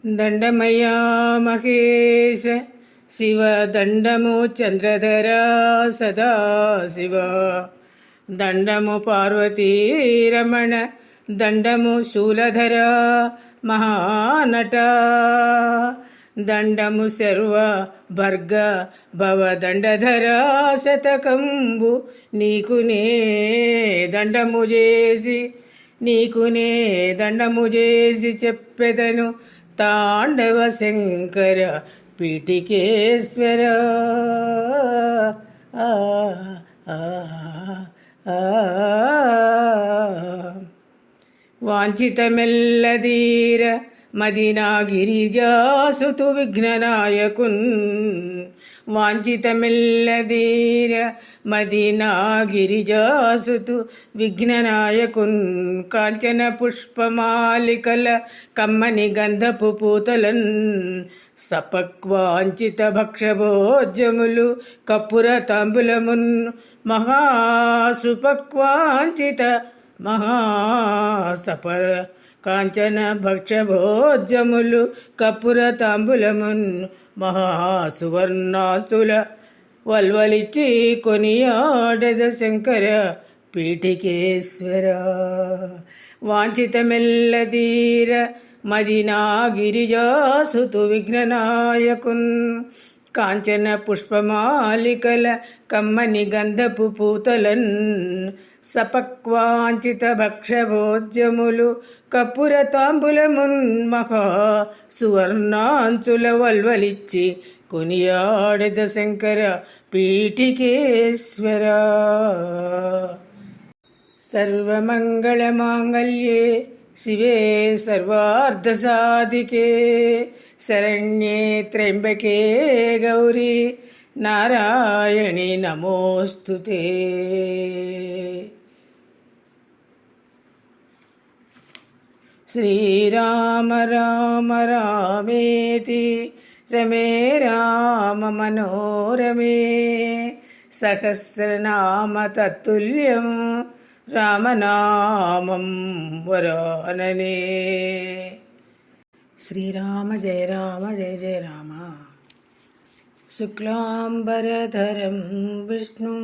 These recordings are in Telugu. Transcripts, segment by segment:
దండమయ్యా మహేశ శివ దండము చంద్రధరా సదాశివ దండము పార్వతీరమణ దండము శూలధర మహానట దండము సర్వ భర్గ భవదండధర శతకంబు నీకునే దండము చేసి చెప్పెదను తాండవ శంకర పీఠికేశ్వర వాంఛితమెల్లదీర మదినా గిరిజాసుతు విఘ్ననాయకున్ వాంఛితమెల్లదీర మదినా గిరిజాసుతు విఘ్ననాయకున్ కాంచన పుష్పమాలికల కమ్మని గంధపు పూతలన్ సపక్వాంచిత భక్షభోజ్యములు కప్పుర తాంబులమున్ మహాసుపక్వాంచిత మహాసపర కాంచన భక్షభోజ్యములు కప్పుర తాంబులమున్ మహాసువర్ణాచుల వల్వలిచ్చి కొనియాడద శంకర పీఠికేశ్వర వాంఛితమెల్లదీర మదినా గిరిజాసుతు విఘ్ననాయకున్ కాంచన పుష్పమాలికల కమ్మని గంధపు పూతలన్ సపక్వాంచిత భక్షభోజ్యములు కప్పుర తాంబులమున్ మహా సువర్ణాంచుల వల్వలిచ్చి కొనియాడద శంకర పీఠికేశ్వర సర్వమంగళమాంగళ్యే శివే సర్వార్ధసాధికే శరణ్యే త్ర్యంబకే గౌరీ నారాయణి నమోస్తుతే. శ్రీరామ రామ రామేతి రమే రామ మనోరమే సహస్రనామ తత్తుల్యం రామనామం వరాననే. శ్రీరామ జయ రామ జయ జయ రామ. శుక్లాంబరధరం విష్ణుం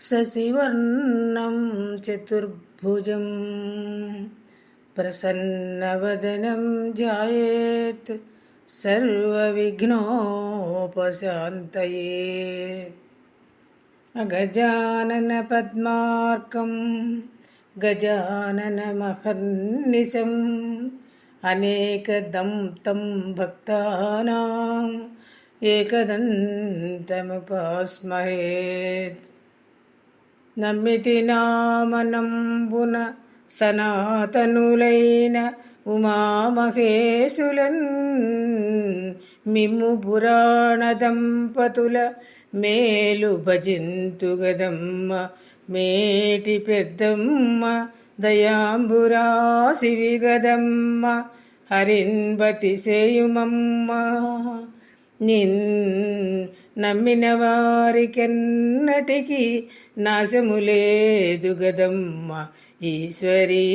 శశివర్ణం చతుర్భుజం ప్రసన్నవదనం ధ్యాయేత్ సర్వవిఘ్నోపశాంతయే. అగజానన పద్మార్కం గజాననమహర్నిశం అనేకదం తం భక్తానాం ఏకదంతముపాస్మహే. నమ్మితి నామనంబున సనాతనులైన ఉమామహేశులన్ మిమ్ము పురాణ దంపతుల మేలు భజింతుగదమ్మ మేటి పెద్దమ్మ దయాంబురాశివి గదమ్మ హరిన్బతి సేయుమమ్మ. నిన్ నమ్మిన వారికెన్నటికీ నాశములేదు గదమ్మ ఈశ్వరీ.